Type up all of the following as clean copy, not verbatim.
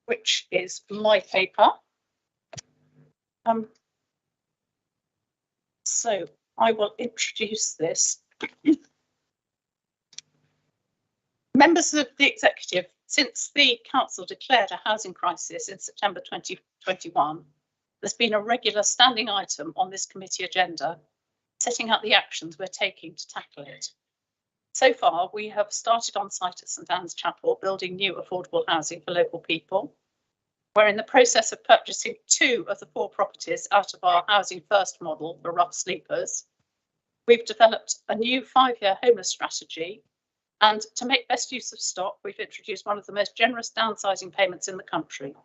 Which is my paper. So I will introduce this. Members of the executive, since the council declared a housing crisis in September 2021, there's been a regular standing item on this committee agenda, setting out the actions we're taking to tackle it. So far, we have started on site at St Anne's Chapel, building new affordable housing for local people. We're in the process of purchasing 2 of the 4 properties out of our Housing First model for rough sleepers. We've developed a new 5-year homeless strategy, and to make best use of stock, we've introduced one of the most generous downsizing payments in the country.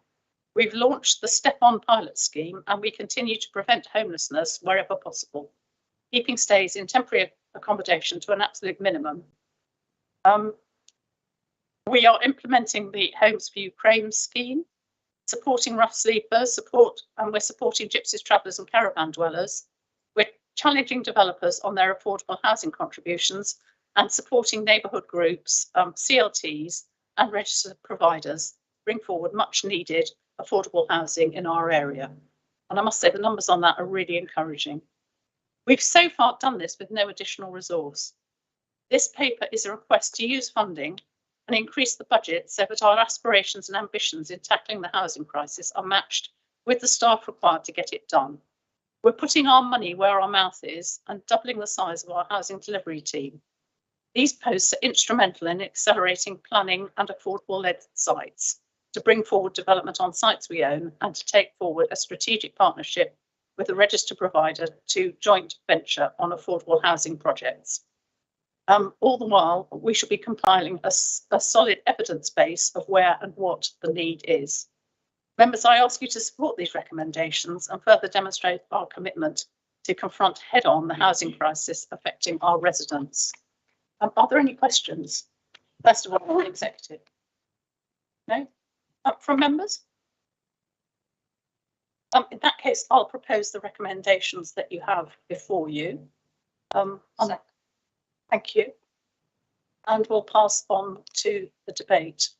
We've launched the Step On pilot scheme, and we continue to prevent homelessness wherever possible, keeping stays in temporary accommodation to an absolute minimum. We are implementing the Homes for Ukraine scheme, supporting rough sleepers, and we're supporting gypsies, travellers and caravan dwellers. We're challenging developers on their affordable housing contributions and supporting neighbourhood groups, CLTs and registered providers bring forward much needed affordable housing in our area. And I must say the numbers on that are really encouraging. We've so far done this with no additional resource. This paper is a request to use funding and increase the budget so that our aspirations and ambitions in tackling the housing crisis are matched with the staff required to get it done. We're putting our money where our mouth is and doubling the size of our housing delivery team. These posts are instrumental in accelerating planning and affordable-led sites to bring forward development on sites we own and to take forward a strategic partnership with a registered provider to joint venture on affordable housing projects. All the while, we should be compiling a solid evidence base of where and what the need is. Members, I ask you to support these recommendations and further demonstrate our commitment to confront head-on the housing crisis affecting our residents. Are there any questions? First of all, from the executive. No? From members? In that case, I'll propose the recommendations that you have before you. Thank you. And we'll pass on to the debate.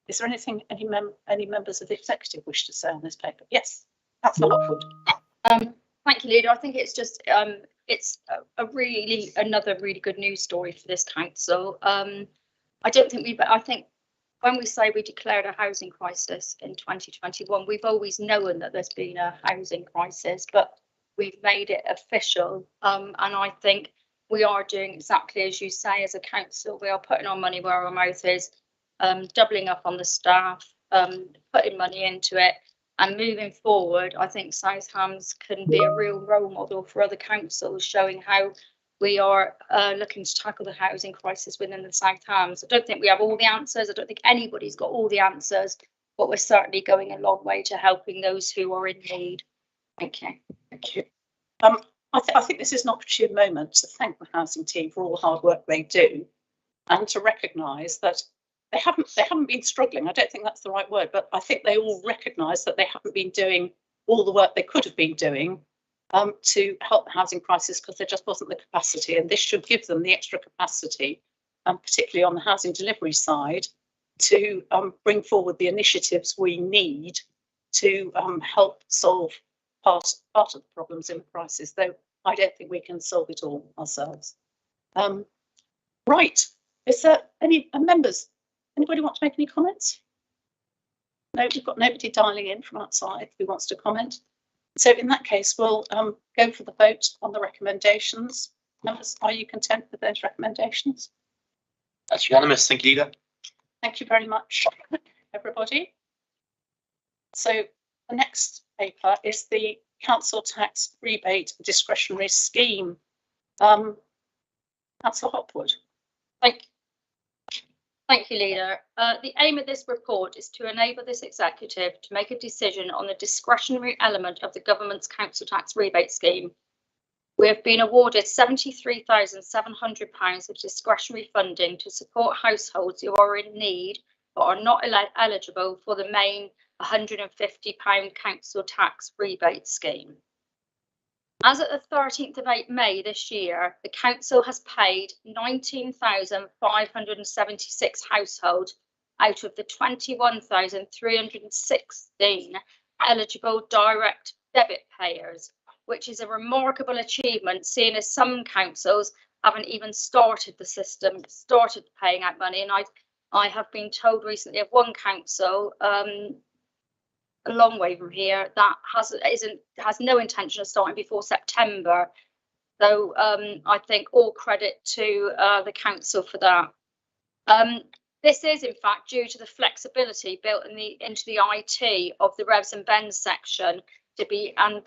Is there anything any members of the executive wish to say on this paper? Yes, Councillor Hopwood. Thank you, Leader. I think it's just it's another really good news story for this council. I think when we say we declared a housing crisis in 2021, we've always known that there's been a housing crisis, but we've made it official. And I think we are doing exactly as you say as a council. We are putting our money where our mouth is, doubling up on the staff, putting money into it. And moving forward, I think South Hams can be a real role model for other councils, showing how we are looking to tackle the housing crisis within the South Hams. I don't think we have all the answers. I don't think anybody's got all the answers, but we're certainly going a long way to helping those who are in need. Thank you. Thank you. I think this is an opportune moment to thank the housing team for all the hard work they do, and to recognise that they haven't been struggling. I don't think that's the right word, but I think they all recognise that they haven't been doing all the work they could have been doing to help the housing crisis, because there just wasn't the capacity, and this should give them the extra capacity, particularly on the housing delivery side, to bring forward the initiatives we need to help solve part of the problems in the crisis, though I don't think we can solve it all ourselves. Right, is there any members? Anybody want to make any comments? No, we've got nobody dialing in from outside who wants to comment. So in that case, we'll go for the vote on the recommendations. Members, are you content with those recommendations? That's unanimous. Thank you, Leader. Thank you very much, everybody. So the next paper is the council tax rebate discretionary scheme. Councillor Hopwood. Thank you, Leader. The aim of this report is to enable this executive to make a decision on the discretionary element of the government's council tax rebate scheme. We have been awarded £73,700 of discretionary funding to support households who are in need but are not eligible for the main £150 council tax rebate scheme. As at the 13th of May this year, the council has paid 19,576 households out of the 21,316 eligible direct debit payers, which is a remarkable achievement, seeing as some councils haven't even started the system, started paying out money. And I have been told recently of one council a long way from here that has no intention of starting before September. So I think all credit to the council for that. This is in fact due to the flexibility built into the IT of the Revs and Bends section to be, and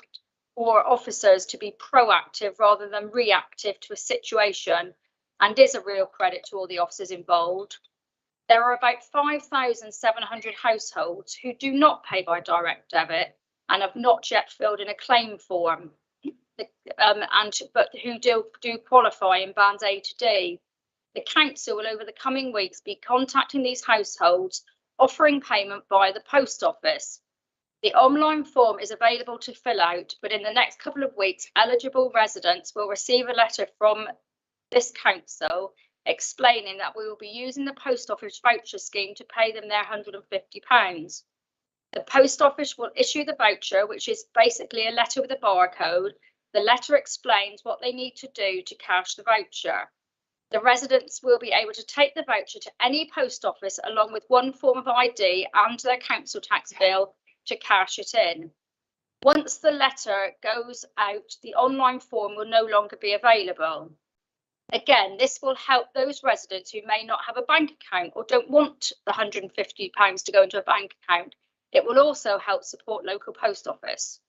for officers to be proactive rather than reactive to a situation, and is a real credit to all the officers involved. There are about 5,700 households who do not pay by direct debit and have not yet filled in a claim form, but who do qualify in bands A to D. The council will over the coming weeks be contacting these households, offering payment via the post office. The online form is available to fill out, but in the next couple of weeks, eligible residents will receive a letter from this council explaining that we will be using the post office voucher scheme to pay them their £150. The post office will issue the voucher, which is basically a letter with a barcode. The letter explains what they need to do to cash the voucher. The residents will be able to take the voucher to any post office along with one form of ID and their council tax bill to cash it in. Once the letter goes out, the online form will no longer be available. Again, this will help those residents who may not have a bank account or don't want the £150 to go into a bank account. It will also help support local post office.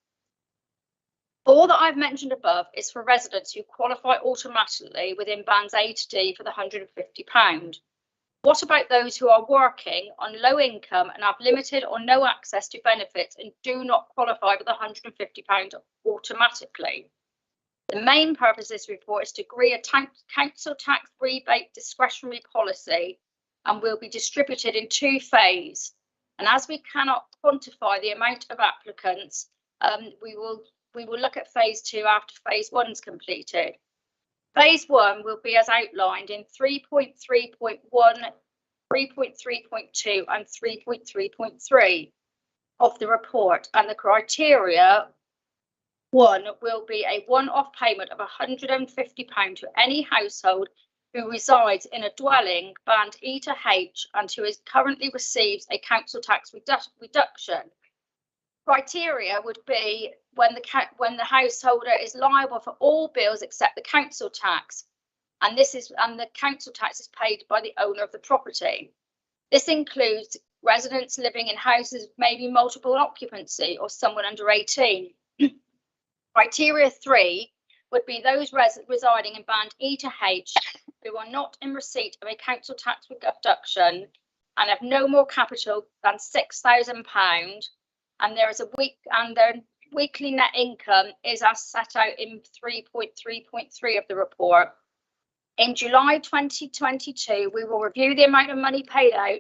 All that I've mentioned above is for residents who qualify automatically within bands A to D for the £150. What about those who are working on low income and have limited or no access to benefits and do not qualify for the £150 automatically? The main purpose of this report is to agree a council tax rebate discretionary policy, and will be distributed in two phases. And as we cannot quantify the amount of applicants, we will look at phase 2 after phase 1 is completed. Phase 1 will be as outlined in 3.3.1, 3.3.2 and 3.3.3 of the report, and the criteria 1 will be a one-off payment of £150 to any household who resides in a dwelling band E to H and who is currently receives a council tax reduction. Criteria would be when the householder is liable for all bills except the council tax, and the council tax is paid by the owner of the property. This includes residents living in houses with maybe multiple occupancy or someone under 18. Criteria 3 would be those residing in Band E to H who are not in receipt of a council tax reduction and have no more capital than £6,000, and there is their weekly net income is as set out in 3.3.3 of the report. In July 2022, we will review the amount of money paid out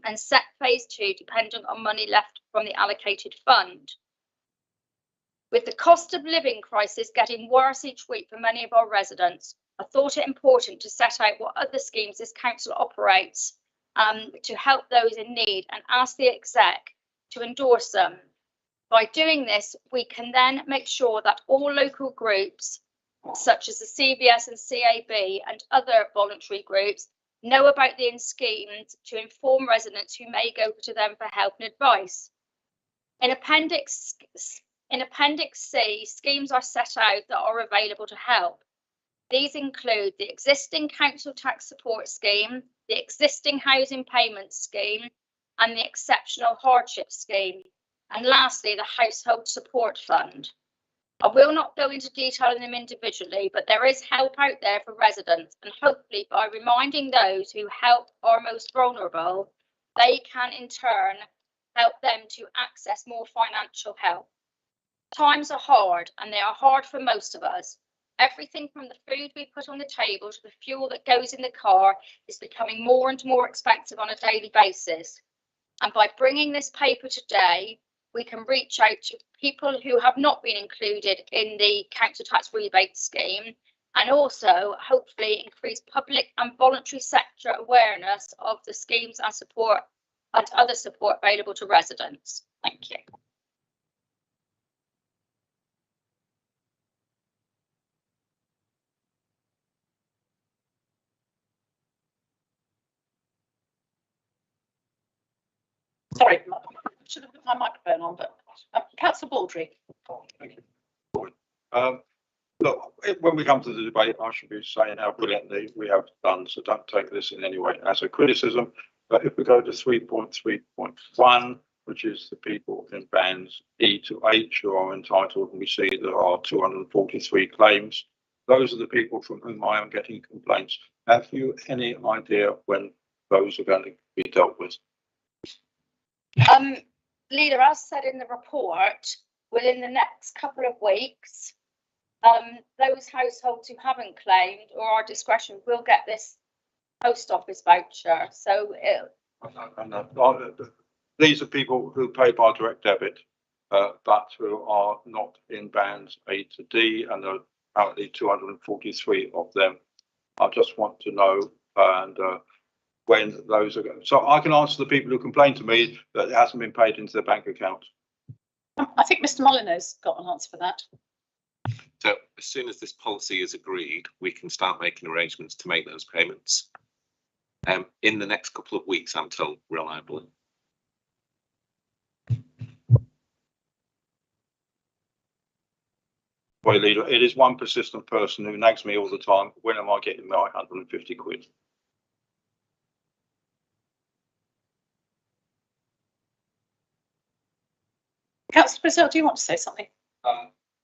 and set phase 2 dependent on money left from the allocated fund. With the cost of living crisis getting worse each week for many of our residents, I thought it important to set out what other schemes this council operates to help those in need and ask the exec to endorse them. By doing this, we can then make sure that all local groups, such as the CVS and CAB and other voluntary groups, know about the schemes to inform residents who may go to them for help and advice. In Appendix C, schemes are set out that are available to help. These include the existing council tax support scheme, the existing housing payment scheme, and the exceptional hardship scheme. And lastly, the household support fund. I will not go into detail on them individually, but there is help out there for residents, and hopefully by reminding those who help our most vulnerable, they can in turn help them to access more financial help. Times are hard, and they are hard for most of us. Everything from the food we put on the table to the fuel that goes in the car is becoming more and more expensive on a daily basis. And by bringing this paper today, we can reach out to people who have not been included in the council tax rebate scheme, and also hopefully increase public and voluntary sector awareness of the schemes and support and other support available to residents. Thank you. Sorry, I should have put my microphone on, but Councillor Baldry. Thank you. Look, when we come to the debate, I should be saying how brilliantly we have done, so don't take this in any way as a criticism. But if we go to 3.3.1, which is the people in bands E to H who are entitled, and we see there are 243 claims, those are the people from whom I am getting complaints. Have you any idea when those are going to be dealt with? Leader, as said in the report, within the next couple of weeks, those households who haven't claimed or are discretion will get this post office voucher. So these are people who pay by direct debit, but who are not in bands A to D, and there are apparently 243 of them. I just want to know when those are going. So I can answer the people who complain to me that it hasn't been paid into their bank account. I think Mr. Molyneux's got an answer for that. So as soon as this policy is agreed, we can start making arrangements to make those payments. In the next couple of weeks, I'm told, reliably. Boy, Leader, it is one persistent person who nags me all the time. When am I getting my 150 quid? Councillor Brazil, do you want to say something?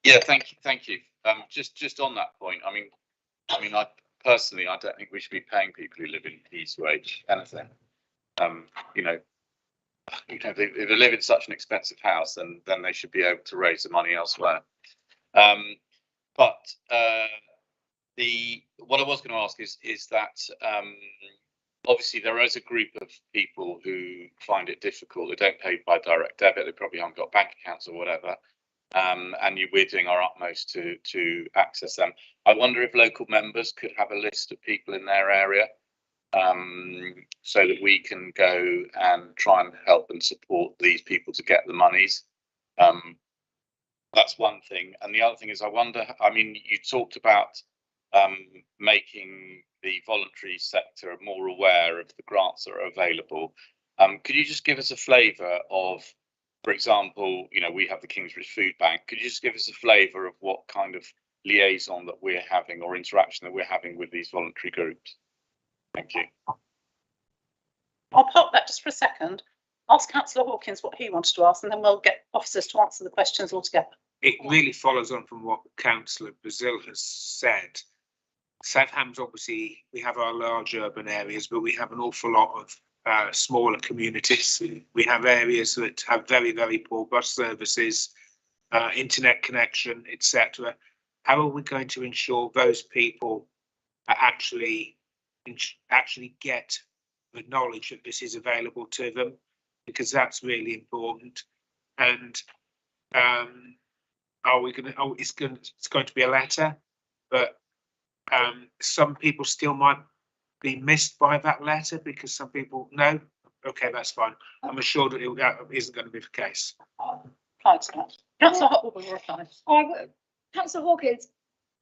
Yeah, thank you. Just on that point, I mean, I personally, I don't think we should be paying people who live in East Wage anything. If they live in such an expensive house, then they should be able to raise the money elsewhere. But what I was going to ask is that obviously there is a group of people who find it difficult. They don't pay by direct debit. They probably haven't got bank accounts or whatever. And we're doing our utmost to access them. I wonder if local members could have a list of people in their area, so that we can go and try and help and support these people to get the monies. That's one thing. And the other thing is, I wonder, I mean, you talked about making the voluntary sector more aware of the grants that are available. Could you just give us a flavour of, for example, we have the Kingsbridge Food Bank. Could you just give us a flavour of what kind of liaison that we're having or interaction that we're having with these voluntary groups? Thank you. I'll park that just for a second. Ask Councillor Hawkins what he wanted to ask, and then we'll get officers to answer the questions altogether. it really follows on from what Councillor Brazil has said. Southampton, obviously, we have our large urban areas, but we have an awful lot of smaller communities. We have areas that have very, very poor bus services, internet connection, etc. How are we going to ensure those people are actually get the knowledge that this is available to them? Because that's really important. And are we going to? Oh, it's going to be a letter, but some people still might be missed by that letter because some people no. Okay, that's fine. I'm assured that it isn't going to be the case. Reply to that. Councillor Hotwood will reply. Councillor Hawkins,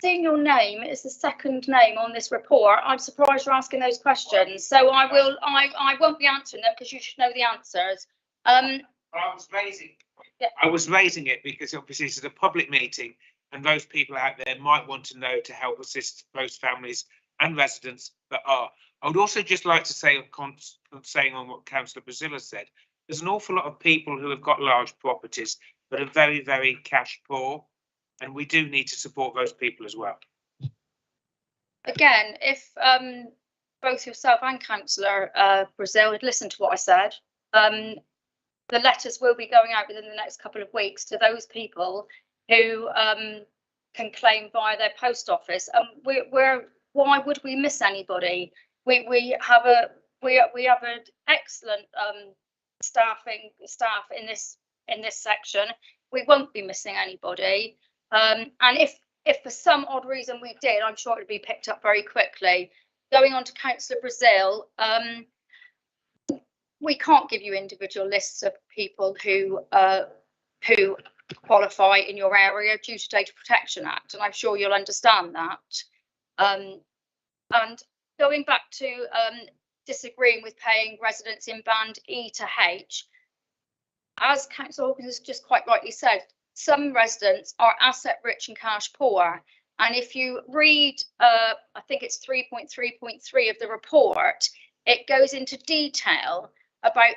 seeing your name is the second name on this report, I'm surprised you're asking those questions. So I won't be answering them because you should know the answers. I was raising it because obviously this is a public meeting and those people out there might want to know to help assist those families and residents that are. I would also just like to say, saying on what Councillor Brazil said, there's an awful lot of people who have got large properties but are very, very cash poor, and we do need to support those people as well. Again, if both yourself and Councillor Brazil had listened to what I said, the letters will be going out within the next couple of weeks to those people who can claim via their post office. Why would we miss anybody? We have an excellent staff in this section. We won't be missing anybody. And if for some odd reason we did, I'm sure it would be picked up very quickly. Going on to Councillor Brazil, we can't give you individual lists of people who qualify in your area due to Data Protection Act, and I'm sure you'll understand that. And going back to disagreeing with paying residents in band E to H, as Councillor Hawkins has just quite rightly said, some residents are asset rich and cash poor. And if you read, I think it's 3.3.3 of the report, it goes into detail about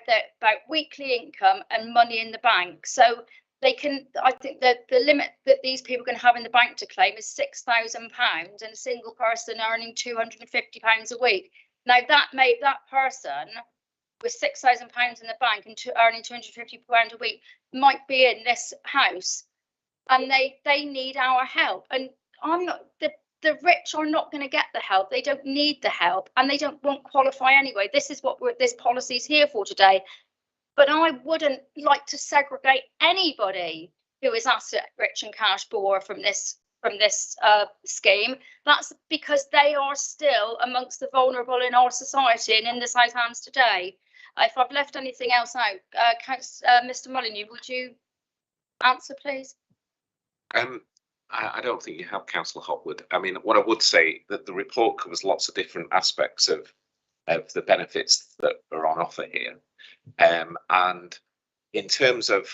weekly income and money in the bank. So they can, I think that the limit that these people can have in the bank to claim is £6,000, and a single person earning £250 a week. Now that made that person with £6,000 in the bank and earning £250 a week might be in this house, and they need our help. And I'm not, the rich are not going to get the help. They don't need the help, and they won't qualify anyway. This is what this policy is here for today. But I wouldn't like to segregate anybody who is asset rich and cash poor from this scheme. That's because they are still amongst the vulnerable in our society and in the Southamptons today. If I've left anything else out, Mr. Molyneux, would you answer, please? I don't think you have, Councillor Hotwood. I mean, what I would say that the report covers lots of different aspects of the benefits that are on offer here. And in terms of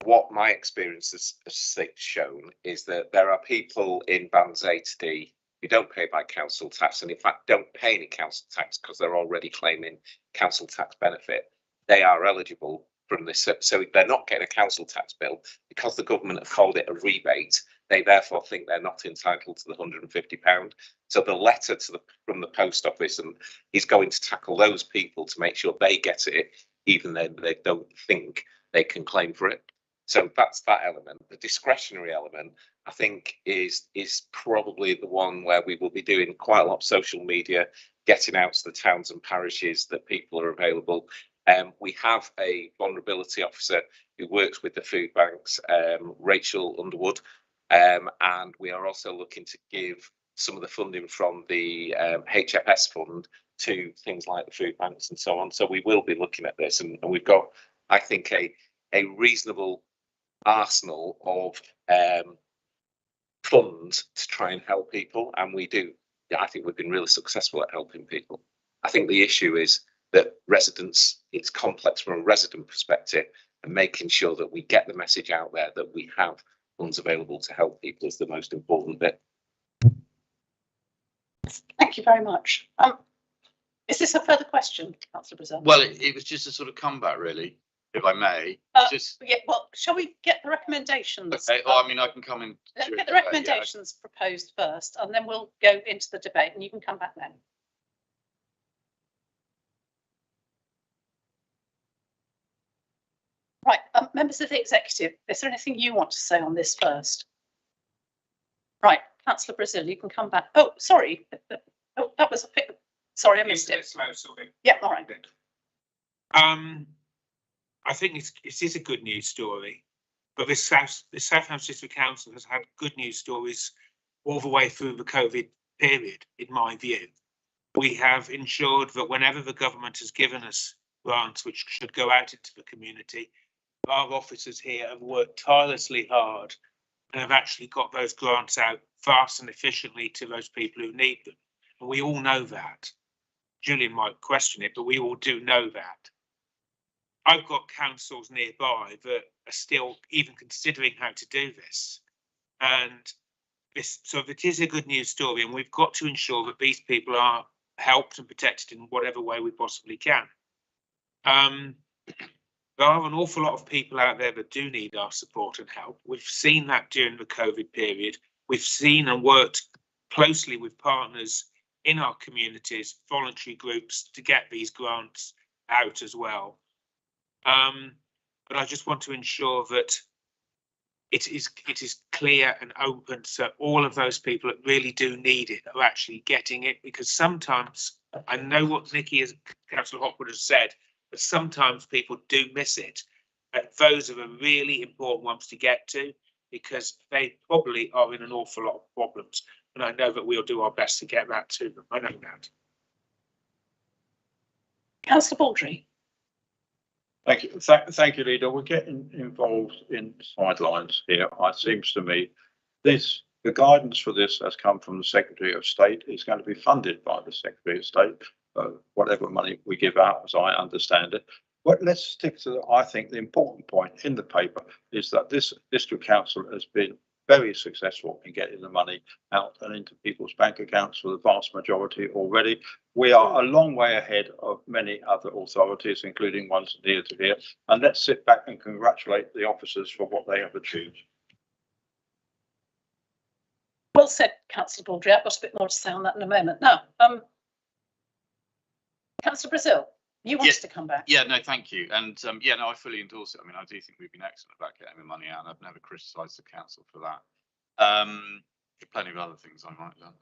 what my experience has shown is that there are people in bands A to D who don't pay by council tax, and in fact don't pay any council tax because they're already claiming council tax benefit. They are eligible from this, so they're not getting a council tax bill because the government have called it a rebate. They therefore think they're not entitled to the £150. So the letter from the post office is going to tackle those people to make sure they get it, even though they don't think they can claim for it. So that's that element. The discretionary element, I think, is probably the one where we will be doing quite a lot of social media, getting out to the towns and parishes that people are available. We have a vulnerability officer who works with the food banks, Rachel Underwood, and we are also looking to give some of the funding from the HFS fund to things like the food banks and so on. So we will be looking at this, and we've got, I think, a reasonable arsenal of funds to try and help people, and we do. I think we've been really successful at helping people. I think the issue is that residents, it's complex from a resident perspective, and making sure that we get the message out there that we have funds available to help people is the most important bit. Thank you very much. Is this a further question, Councillor Brazil? Well, it was just a sort of comeback, really. if I may. Just Yeah, well, shall we get the recommendations? okay. Well, I mean, I can come in. Let's during get the debate, yeah. recommendations proposed first, and then we'll go into the debate, and you can come back then. Right, members of the executive, is there anything you want to say on this first? Right, Councillor Brazil, you can come back. Oh, sorry. Oh, that was a bit. Sorry, I missed it. Slow, sorry. Yeah, all right. I think it is a good news story, but the Southampton District Council has had good news stories all the way through the COVID period, in my view. We have ensured that whenever the government has given us grants which should go out into the community, our officers here have worked tirelessly hard and have actually got those grants out fast and efficiently to those people who need them. And we all know that. Julian might question it, but we all do know that. I've got councils nearby that are still even considering how to do this. And so it is a good news story, and we've got to ensure that these people are helped and protected in whatever way we possibly can. There are an awful lot of people out there that do need our support and help. We've seen that during the COVID period. We've seen and worked closely with partners in our communities, voluntary groups, to get these grants out as well. But I just want to ensure that it is clear and open, so all of those people that really do need it are actually getting it, because sometimes, I know what Nikki, as Councillor Hopwood has said, but sometimes people do miss it. And those are the really important ones to get to, because they probably are in an awful lot of problems. And I know that we'll do our best to get that to them. I know that. Councillor Baldry. Thank you. Thank you, Leader. We're getting involved in sidelines here. It seems to me the guidance for this has come from the Secretary of State. It's going to be funded by the Secretary of State, whatever money we give out, as I understand it. But let's stick to, I think, the important point in the paper is that this district council has been very successful in getting the money out and into people's bank accounts for the vast majority already. We are a long way ahead of many other authorities, including ones near to here. And let's sit back and congratulate the officers for what they have achieved. Well said, Councillor Baldry. I've got a bit more to say on that in a moment. Now, Councillor Brazil, you wanted to come back. Yeah, no, thank you. And yeah, no, I fully endorse it. I mean, I do think we've been excellent about getting the money out. I've never criticised the council for that. There are plenty of other things I might have done.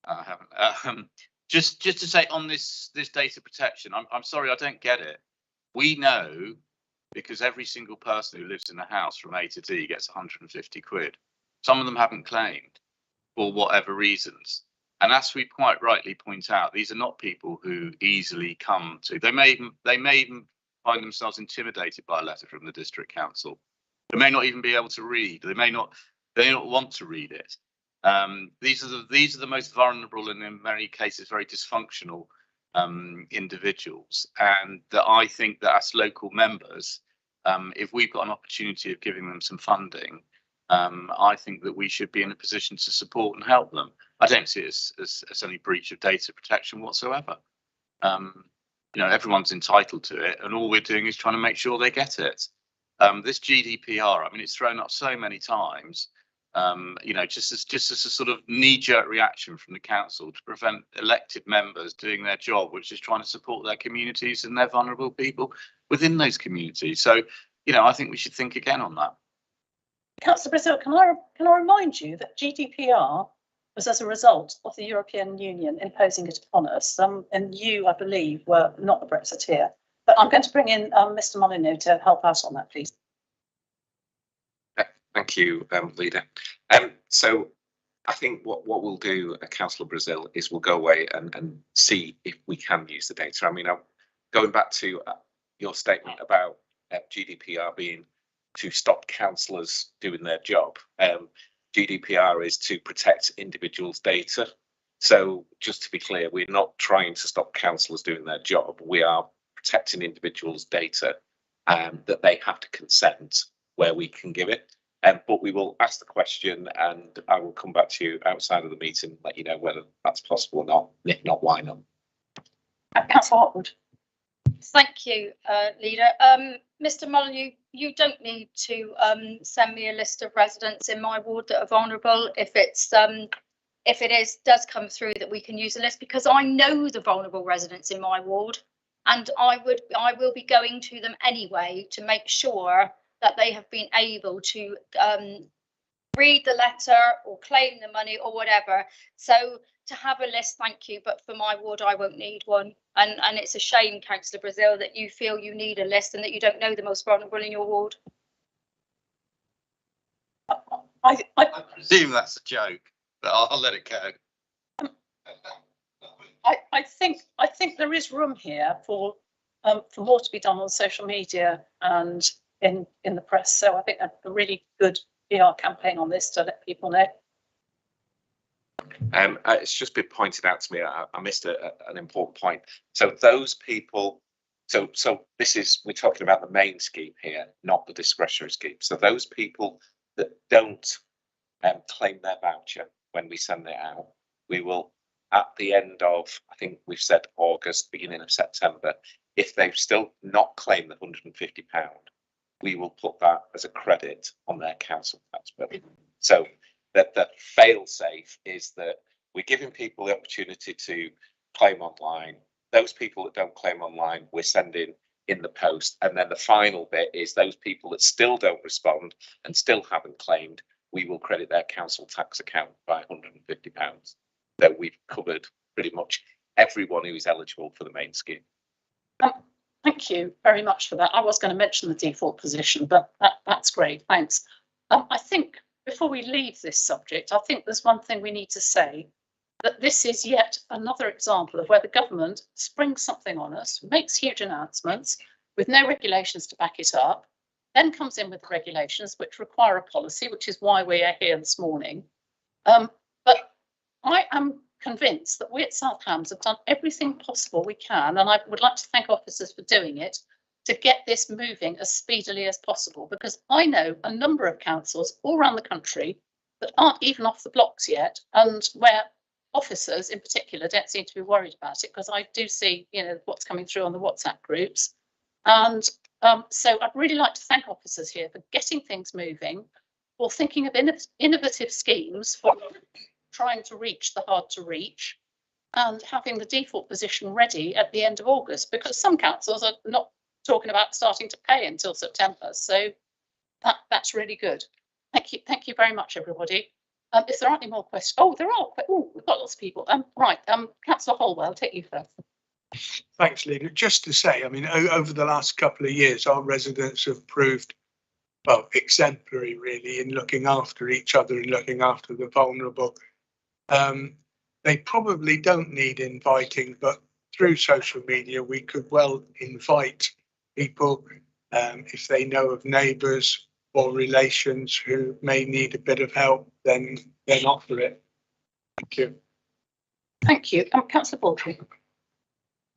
I haven't. Just to say on this data protection, I'm sorry, I don't get it. We know, because every single person who lives in a house from A to D gets 150 quid. Some of them haven't claimed for whatever reasons. And as we quite rightly point out, these are not people who easily come to. They may even find themselves intimidated by a letter from the district council. They may not even be able to read. They may not want to read it. These are the most vulnerable and in many cases very dysfunctional individuals. And that I think that as local members, if we've got an opportunity of giving them some funding, I think that we should be in a position to support and help them. I don't see it as any breach of data protection whatsoever. You know, everyone's entitled to it, and all we're doing is trying to make sure they get it. This GDPR, I mean, it's thrown up so many times. You know, just as a sort of knee-jerk reaction from the council to prevent elected members doing their job, which is trying to support their communities and their vulnerable people within those communities. So, you know, I think we should think again on that. Councillor Brazil, can I remind you that GDPR was as a result of the European Union imposing it upon us, and you, I believe, were not a Brexiteer. But I'm going to bring in Mr. Molyneux to help out on that, please. Thank you, Leader. So I think what we'll do, Councillor Brazil, is we'll go away and see if we can use the data. I mean, going back to your statement about GDPR being to stop councillors doing their job. GDPR is to protect individuals' data. So just to be clear, we're not trying to stop councillors doing their job. We are protecting individuals' data that they have to consent where we can give it. But we will ask the question and I will come back to you outside of the meeting and let you know whether that's possible or not. If not, why not? Councillor Hopwood. Thank you, Leader. Mr. Mullen, you don't need to send me a list of residents in my ward that are vulnerable if it does come through that we can use a list, because I know the vulnerable residents in my ward, and I will be going to them anyway to make sure that they have been able to read the letter or claim the money or whatever. So to have a list, thank you, but for my ward I won't need one. And it's a shame, Councillor Brazil, that you feel you need a list and that you don't know the most vulnerable in your ward. I presume that's a joke, but I'll let it go. I think there is room here for more to be done on social media and in the press. So I think a really good PR campaign on this to let people know. It's just been pointed out to me. I missed an important point. So those people. So we're talking about the main scheme here, not the discretionary scheme. So those people that don't claim their voucher when we send it out, we will, at the end of, I think we've said August, beginning of September, if they've still not claimed the £150, we will put that as a credit on their council tax bill. So that the fail safe is that we're giving people the opportunity to claim online. Those people that don't claim online, we're sending in the post. And then the final bit is those people that still don't respond and still haven't claimed, we will credit their council tax account by £150. So we've covered pretty much everyone who is eligible for the main scheme. Thank you very much for that. I was going to mention the default position, but that's great. Thanks. I think before we leave this subject, I think there's one thing we need to say, that this is yet another example of where the government springs something on us, makes huge announcements with no regulations to back it up, then comes in with regulations which require a policy, which is why we are here this morning. But I am convinced that we at South Hams have done everything possible we can, and I would like to thank officers for doing it, to get this moving as speedily as possible, because I know a number of councils all around the country that aren't even off the blocks yet, and where officers in particular don't seem to be worried about it, because I do see, what's coming through on the WhatsApp groups. And so I'd really like to thank officers here for getting things moving, for thinking of innovative schemes for trying to reach the hard to reach, and having the default position ready at the end of August, because some councils are not talking about starting to pay until September. So that's really good. Thank you very much, everybody. If there aren't any more questions, there are. We've got lots of people. Right, Councillor Holwell, I'll take you first. Thanks, Leader. Just to say, I mean, over the last couple of years, our residents have proved, well, exemplary really in looking after each other and looking after the vulnerable. They probably don't need inviting, but through social media, we could well invite people if they know of neighbours or relations who may need a bit of help, then offer it. Thank you. Thank you. Councillor Baldry.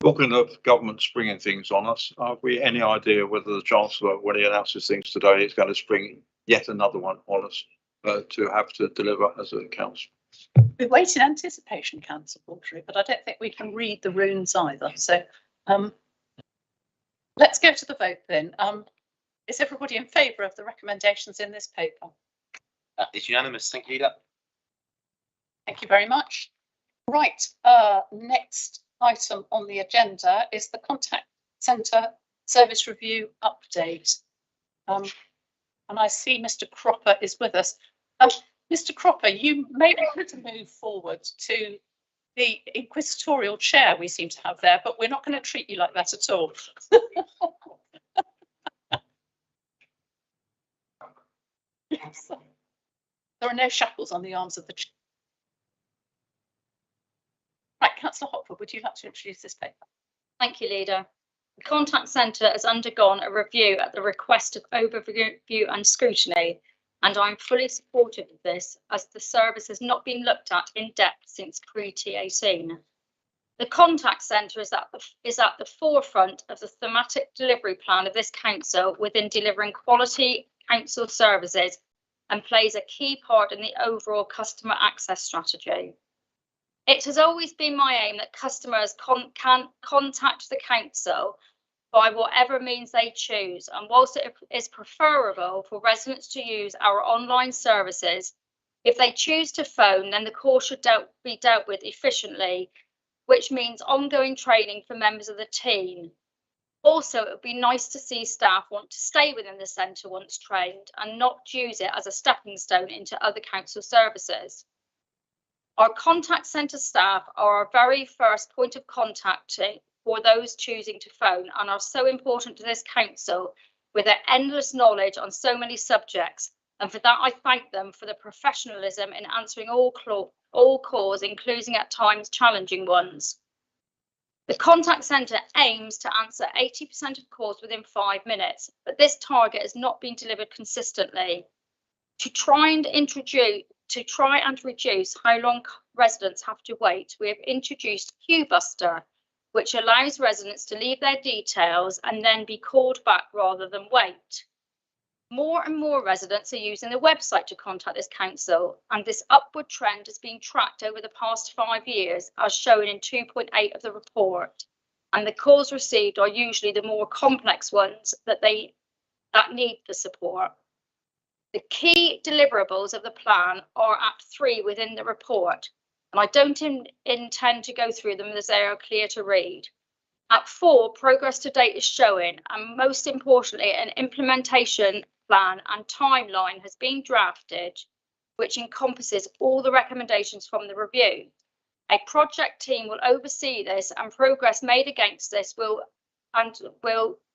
Talking of government springing things on us, have we any idea whether the Chancellor, when he announces things today, is going to spring yet another one on us to have to deliver as a council? We wait in anticipation, Councillor Baldry, but I don't think we can read the runes either. So let's go to the vote then. Is everybody in favour of the recommendations in this paper? It's unanimous. Thank you, Leader. Thank you very much. Right, next item on the agenda is the contact centre service review update. And I see Mr. Cropper is with us. Mr. Cropper, you may want to move forward to the inquisitorial chair we seem to have there, but we're not going to treat you like that at all. Yes. There are no shackles on the arms of the chair. Right, Councillor Hopwood, would you like to introduce this paper? Thank you, Leader. The contact centre has undergone a review at the request of overview and scrutiny, and I'm fully supportive of this, as the service has not been looked at in depth since pre-T18. The contact centre is at the forefront of the thematic delivery plan of this council within delivering quality council services, and plays a key part in the overall customer access strategy. It has always been my aim that customers can contact the council by whatever means they choose. And whilst it is preferable for residents to use our online services, if they choose to phone, then the call should be dealt with efficiently, which means ongoing training for members of the team. Also, it would be nice to see staff want to stay within the centre once trained and not use it as a stepping stone into other council services. Our contact centre staff are our very first point of contact for those choosing to phone and are so important to this council with their endless knowledge on so many subjects. And for that, I thank them for the professionalism in answering all calls, including at times challenging ones. The contact centre aims to answer 80% of calls within 5 minutes, but this target has not been delivered consistently. To try and reduce how long residents have to wait, we have introduced Queue Buster, which allows residents to leave their details and then be called back rather than wait. More and more residents are using the website to contact this council, and this upward trend has been tracked over the past 5 years, as shown in 2.8 of the report. And the calls received are usually the more complex ones that need the support. The key deliverables of the plan are at 3 within the report, and I don't intend to go through them as they are clear to read. At 4, progress to date is showing, and most importantly, an implementation plan and timeline has been drafted, which encompasses all the recommendations from the review. A project team will oversee this, and progress made against this will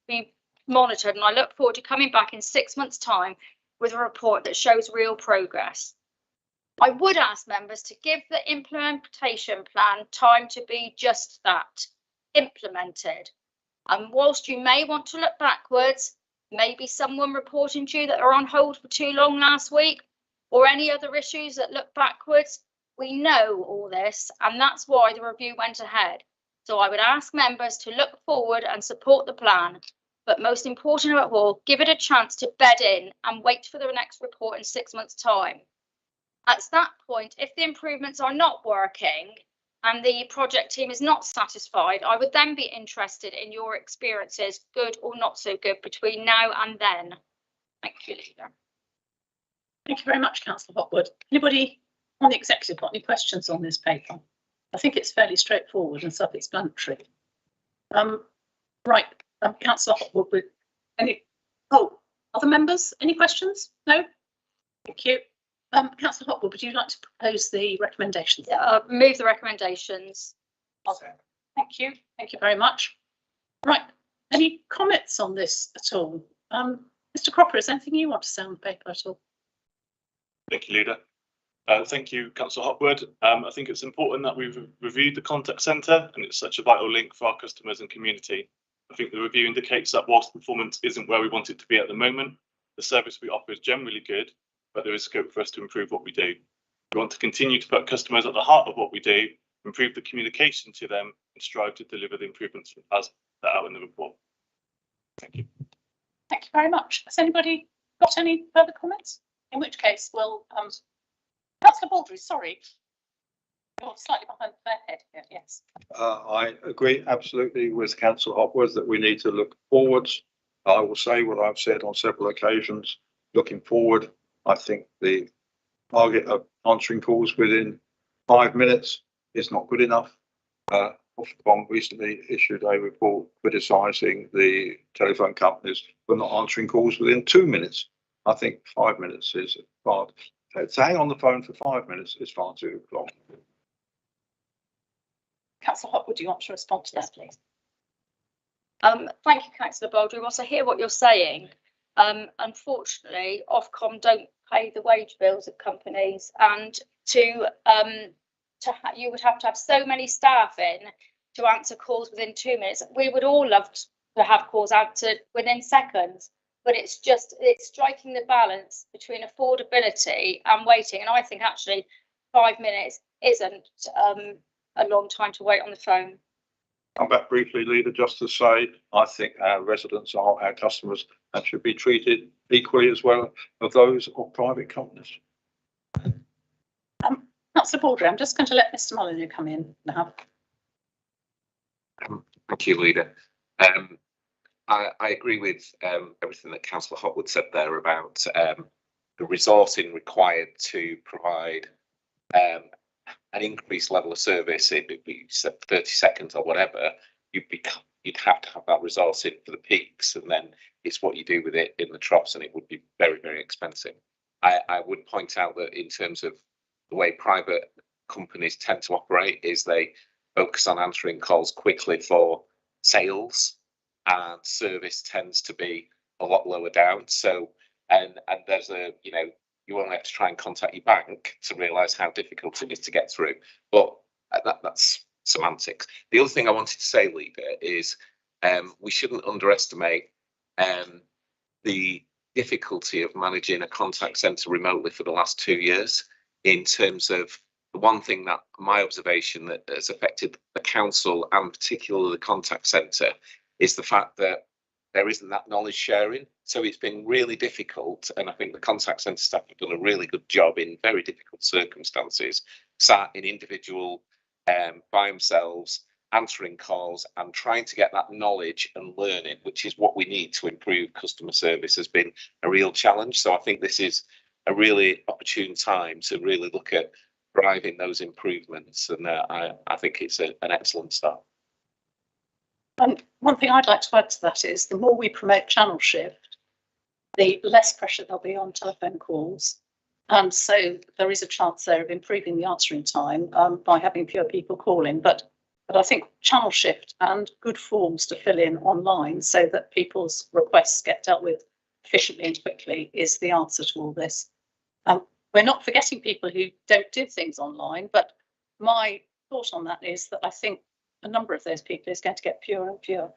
be monitored, and I look forward to coming back in 6 months' time with a report that shows real progress. I would ask members to give the implementation plan time to be just that, implemented. And whilst you may want to look backwards, maybe someone reporting to you that are on hold for too long last week, or any other issues that look backwards, we know all this, and that's why the review went ahead. So I would ask members to look forward and support the plan, but most important of all, give it a chance to bed in and wait for the next report in 6 months' time. At that point, if the improvements are not working and the project team is not satisfied, I would then be interested in your experiences, good or not so good, between now and then. Thank you, Leader. Thank you very much, Councillor Hopwood. Anybody on the executive got any questions on this paper? I think it's fairly straightforward and self-explanatory. Right, Councillor Hopwood, with any other members? Any questions? No? Thank you. Councillor Hopwood, would you like to propose the recommendations? Yeah, move the recommendations. Thank you. Thank you very much. Right, any comments on this at all? Mr. Cropper, is there anything you want to say on the paper at all? Thank you, Leader. Thank you, Councillor Hopwood. I think it's important that we've reviewed the contact centre, and it's such a vital link for our customers and community. I think the review indicates that whilst performance isn't where we want it to be at the moment, the service we offer is generally good, but there is scope for us to improve what we do. We want to continue to put customers at the heart of what we do, improve the communication to them, and strive to deliver the improvements as set out in the report. Thank you. Thank you very much. Has anybody got any further comments? In which case, we'll Councillor Baldry, sorry. You're slightly behind the head here, yes. I agree absolutely with Councillor Hopwood that we need to look forwards. I will say what I've said on several occasions. Looking forward, I think the target of answering calls within 5 minutes is not good enough. Ofcom recently issued a report criticising the telephone companies for not answering calls within 2 minutes. I think 5 minutes is far. To hang on the phone for 5 minutes is far too long. Councillor Hopwood, do you want to respond to this, please? Thank you, Councillor Baldry. Whilst I hear what you're saying, unfortunately, Ofcom don't pay the wage bills of companies, and you would have to have so many staff in to answer calls within 2 minutes. We would all love to have calls answered within seconds, but it's striking the balance between affordability and waiting. And I think actually 5 minutes isn't a long time to wait on the phone. Come back briefly, Leader, just to say, I think our residents are our customers and should be treated equally as well as those of private companies. Councillor Baldry, I'm just going to let Mr. Molyneux come in now. Thank you, Leader. I agree with everything that Councillor Hotwood said there about the resourcing required to provide an increased level of service. If it be 30 seconds or whatever, you'd have to have that resourcing for the peaks, and then it's what you do with it in the troughs, and it would be very, very expensive. I would point out that in terms of the way private companies tend to operate is they focus on answering calls quickly for sales, and service tends to be a lot lower down. So, and there's you only have to try and contact your bank to realise how difficult it is to get through. But that's semantics. The other thing I wanted to say, Leader, is we shouldn't underestimate the difficulty of managing a contact centre remotely for the last 2 years. In terms of the one thing that my observation that has affected the council and particularly the contact centre is the fact that there isn't that knowledge sharing. So it's been really difficult, and I think the contact centre staff have done a really good job in very difficult circumstances, sat in individual by themselves, answering calls and trying to get that knowledge and learning, which is what we need to improve customer service, has been a real challenge. So I think this is a really opportune time to really look at driving those improvements, and I think it's an excellent start. And one thing I'd like to add to that is the more we promote channel shift, the less pressure there'll be on telephone calls. And so there is a chance there of improving the answering time by having fewer people calling. But I think channel shift and good forms to fill in online so that people's requests get dealt with efficiently and quickly is the answer to all this. We're not forgetting people who don't do things online, but my thought on that is that I think a number of those people is going to get fewer and fewer.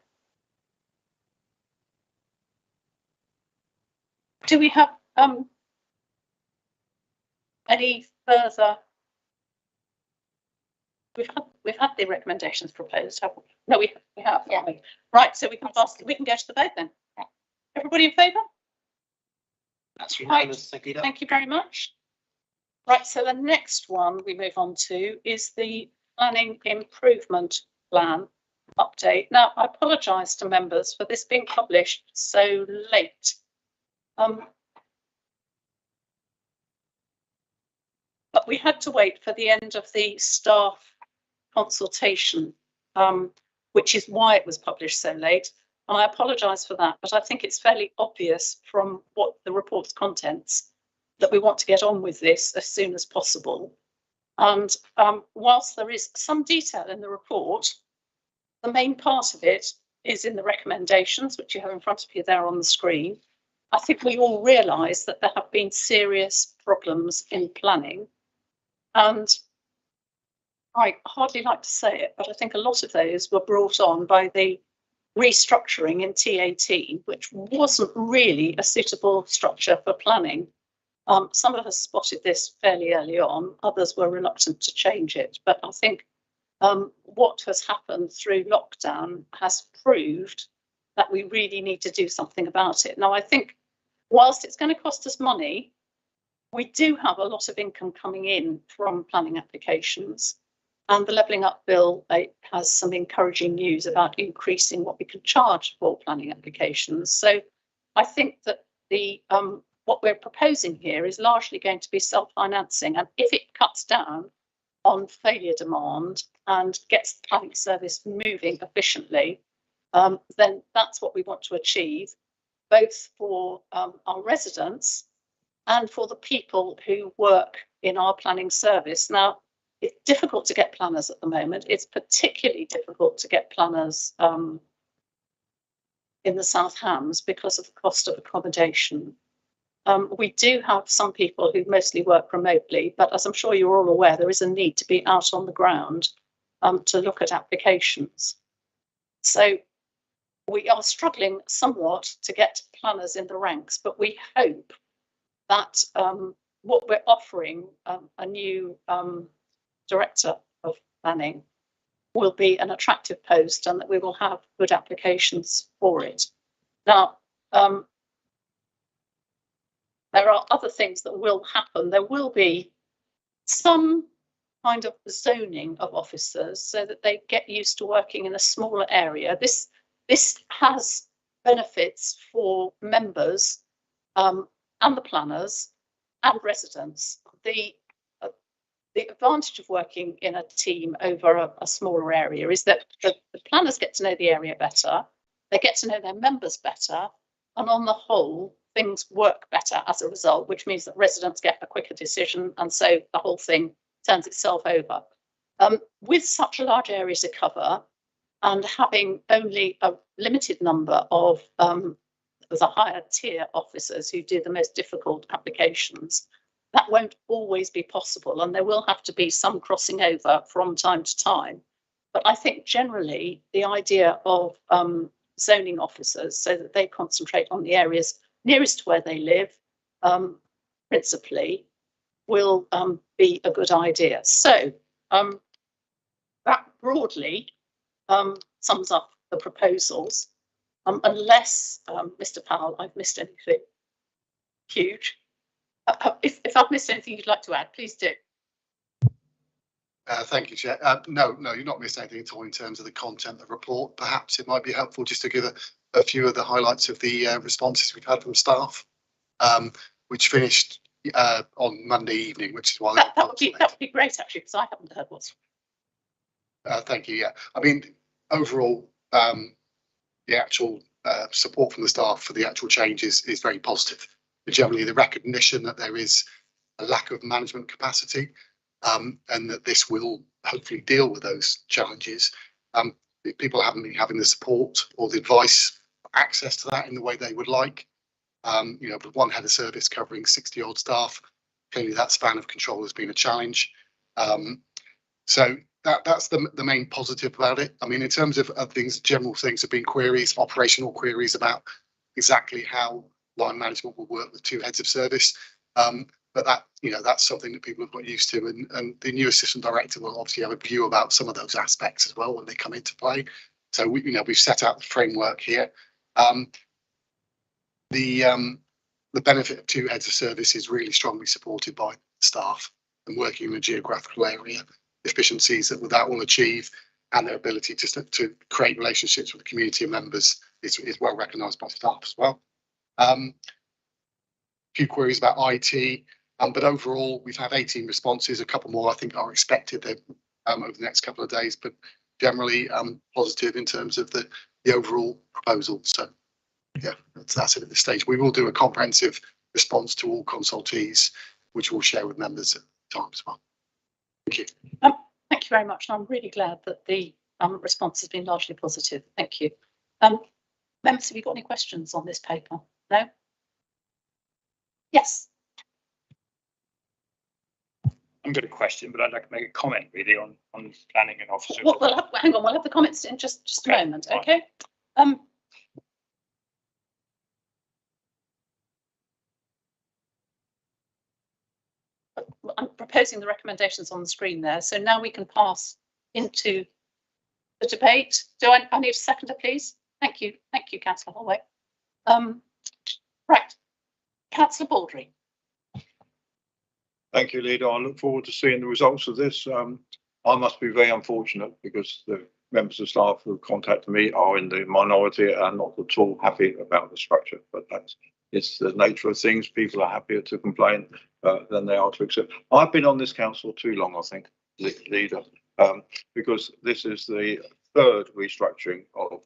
Do we have any further? We've had the recommendations proposed, haven't we? No, we have. Yeah. Right, so we can go to the vote then. Everybody in favour? That's Right. Thank you. Thank you very much. Right, so the next one we move on to is the planning improvement plan update. Now, I apologise to members for this being published so late. But we had to wait for the end of the staff consultation, which is why it was published so late. And I apologise for that, but I think it's fairly obvious from what the report's contents that we want to get on with this as soon as possible. And whilst there is some detail in the report, the main part of it is in the recommendations, which you have in front of you there on the screen. I think we all realise that there have been serious problems in planning. And I hardly like to say it, but I think a lot of those were brought on by the restructuring in T18, which wasn't really a suitable structure for planning. Some of us spotted this fairly early on, others were reluctant to change it. But I think what has happened through lockdown has proved that we really need to do something about it. Now, I think whilst it's going to cost us money, we do have a lot of income coming in from planning applications. And the Levelling Up Bill has some encouraging news about increasing what we can charge for planning applications. So I think that the what we're proposing here is largely going to be self-financing. And if it cuts down on failure demand and gets the planning service moving efficiently, then that's what we want to achieve, both for our residents and for the people who work in our planning service. Now, it's difficult to get planners at the moment. It's particularly difficult to get planners in the South Hams because of the cost of accommodation. We do have some people who mostly work remotely, but as I'm sure you're all aware, there is a need to be out on the ground to look at applications. So we are struggling somewhat to get planners in the ranks, but we hope that what we're offering, a new director of planning, will be an attractive post and that we will have good applications for it. Now, there are other things that will happen. There will be some kind of zoning of officers so that they get used to working in a smaller area. This has benefits for members and the planners and residents. The advantage of working in a team over a smaller area is that the planners get to know the area better, they get to know their members better, and on the whole, things work better as a result, which means that residents get a quicker decision, and so the whole thing turns itself over. With such a large area to cover and having only a limited number of the higher tier officers who do the most difficult applications, that won't always be possible, and there will have to be some crossing over from time to time. But I think generally the idea of zoning officers so that they concentrate on the areas nearest to where they live, principally, will be a good idea. So that broadly sums up the proposals, unless, Mr. Powell, I've missed anything huge. If I've missed anything you'd like to add, please do. Thank you, Chair. No, you've not missed anything at all in terms of the content of the report. Perhaps it might be helpful just to give a few of the highlights of the responses we've had from staff, which finished on Monday evening, which is why that would be great, actually, because I haven't heard what's. Thank you. Yeah, I mean, overall, the actual support from the staff for the actual changes is very positive. Generally, the recognition that there is a lack of management capacity, and that this will hopefully deal with those challenges. People haven't been having the support or the advice, access to that in the way they would like. With one head of service covering 60 odd staff, clearly that span of control has been a challenge. So that's the main positive about it. I mean, in terms of things, general things have been queries, operational queries about exactly how line management will work with two heads of service. But that's something that people have got used to, and the new assistant director will obviously have a view about some of those aspects as well when they come into play. So we've set out the framework here. The benefit of two heads of service is really strongly supported by staff, and working in a geographical area, efficiencies that will achieve, and their ability to create relationships with the community and members is well recognised by staff as well. Few queries about IT, but overall we've had 18 responses. A couple more I think are expected over the next couple of days, but generally positive in terms of the overall proposal. So yeah, that's it at this stage. We will do a comprehensive response to all consultees, which we'll share with members at the time as well. Thank you. Thank you very much. I'm really glad that the response has been largely positive. Thank you. Members, have you got any questions on this paper? No? Yes. I've got a question, but I'd like to make a comment really on planning and officer. Well, hang on, we'll have the comments in just a moment, okay? I'm proposing the recommendations on the screen there, so now we can pass into the debate. Do I need a seconder, please? Thank you, Councillor Holloway. Right, Councillor Baldry. Thank you, Leader. I look forward to seeing the results of this. I must be very unfortunate because the members of staff who contacted me are in the minority and not at all happy about the structure, but it's the nature of things. People are happier to complain than they are to accept. I've been on this council too long, I think, Leader, because this is the third restructuring of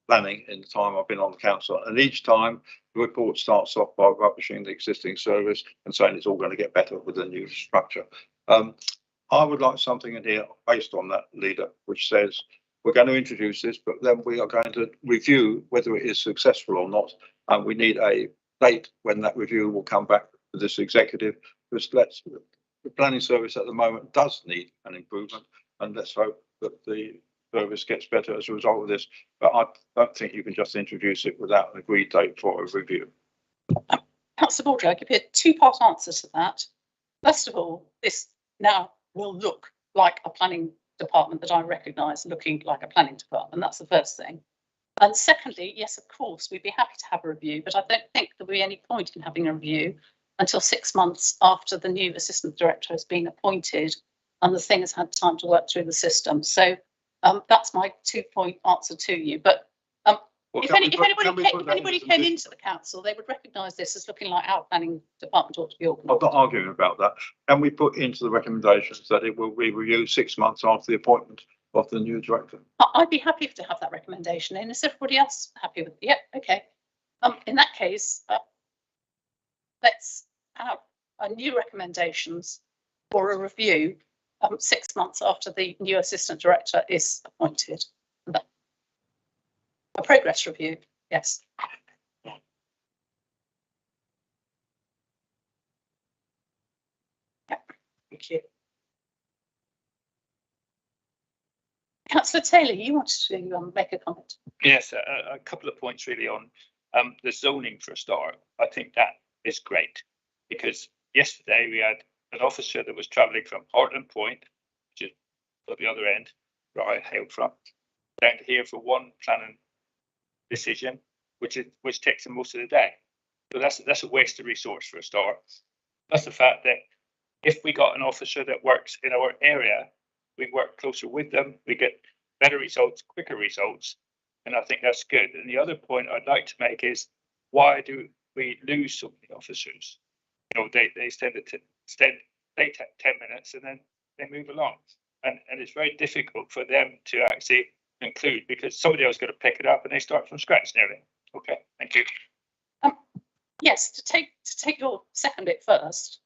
planning in the time I've been on the council, and each time the report starts off by rubbishing the existing service and saying it's all going to get better with the new structure. I would like something in here based on that, Leader, which says we're going to introduce this, but then we are going to review whether it is successful or not, and we need a date when that review will come back to this executive. Because the planning service at the moment does need an improvement, and let's hope that the service gets better as a result of this. But I don't think you can just introduce it without an agreed date for a review. Councillor Baldry, I'll give you a two-part answer to that. First of all, this now will look like a planning department that I recognise looking like a planning department. That's the first thing. And secondly, yes, of course, we'd be happy to have a review, but I don't think there'll be any point in having a review until 6 months after the new assistant director has been appointed and the thing has had time to work through the system. So that's my 2-point answer to you. But Well, If can we anybody put that came into the council, they would recognise this as looking like our planning department ought to be I'm organised. not arguing about that. Can we put into the recommendations that it will be reviewed 6 months after the appointment of the new director? I'd be happy to have that recommendation in. Is everybody else happy with it? Yep, okay. In that case, let's have a new recommendations for a review 6 months after the new assistant director is appointed. A progress review, yes. Yeah, thank you. Councillor Taylor, you wanted to make a comment? Yes, a couple of points really on the zoning for a start. I think that is great because yesterday we had an officer that was travelling from Hartland Point, which is at the other end, where I hailed from, down to here for one planning decision, which takes them most of the day. So that's a waste of resource for a start. That's the fact that if we got an officer that works in our area, we work closer with them, we get better results, quicker results, and I think that's good. And the other point I'd like to make is, why do we lose so many officers? You know, they take 10 minutes and then they move along, and it's very difficult for them to actually include because somebody else got to pick it up and they start from scratch nearly. Okay, thank you. Yes, to take your second bit first.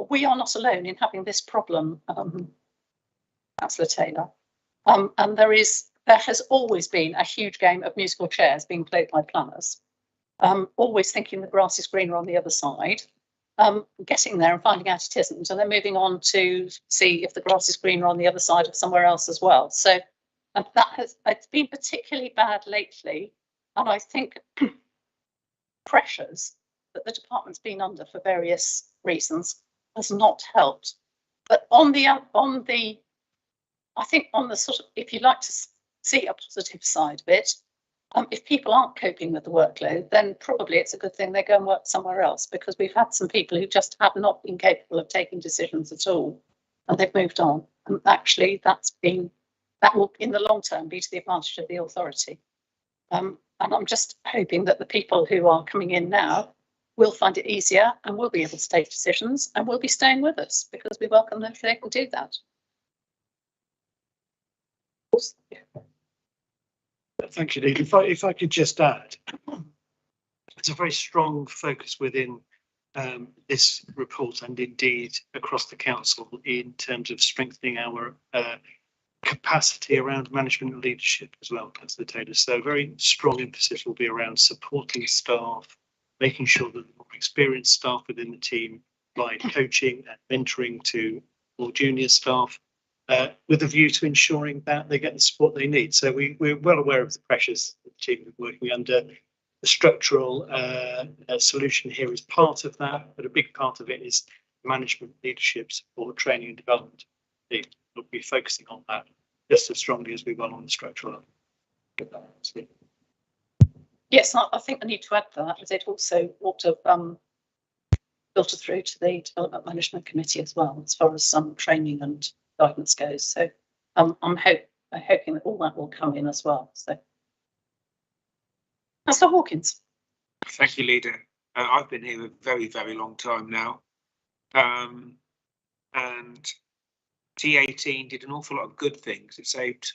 We are not alone in having this problem, Councillor Taylor. And there has always been a huge game of musical chairs being played by planners. Always thinking the grass is greener on the other side, getting there and finding out it isn't, and then moving on to see if the grass is greener on the other side of somewhere else as well. So it's been particularly bad lately, and I think pressures that the department's been under for various reasons has not helped. But I think on the sort of, if you like to see a positive side of it, if people aren't coping with the workload, then probably it's a good thing they go and work somewhere else, because we've had some people who just have not been capable of taking decisions at all, and they've moved on. And actually, that will, in the long term, be to the advantage of the authority. And I'm just hoping that the people who are coming in now will find it easier and will be able to take decisions and will be staying with us, because we welcome them if they can do that. Thank you, Leila. If I could just add, it's a very strong focus within this report and indeed across the council in terms of strengthening our capacity around management and leadership as well, Councillor Taylor. So very strong emphasis will be around supporting staff, making sure that the more experienced staff within the team provide coaching and mentoring to more junior staff, with a view to ensuring that they get the support they need. So we're well aware of the pressures that the team is working under. The structural solution here is part of that, but a big part of it is management, leadership, support, training and development. We'll be focusing on that just as strongly as we will on the structural. Yes, I think I need to add that, as it also ought to filter through to the Development Management Committee as well, as far as some training and guidance goes. So I'm hoping that all that will come in as well. So, Councillor Hawkins. Thank you, leader. I've been here a very, very long time now, and T18 did an awful lot of good things. It saved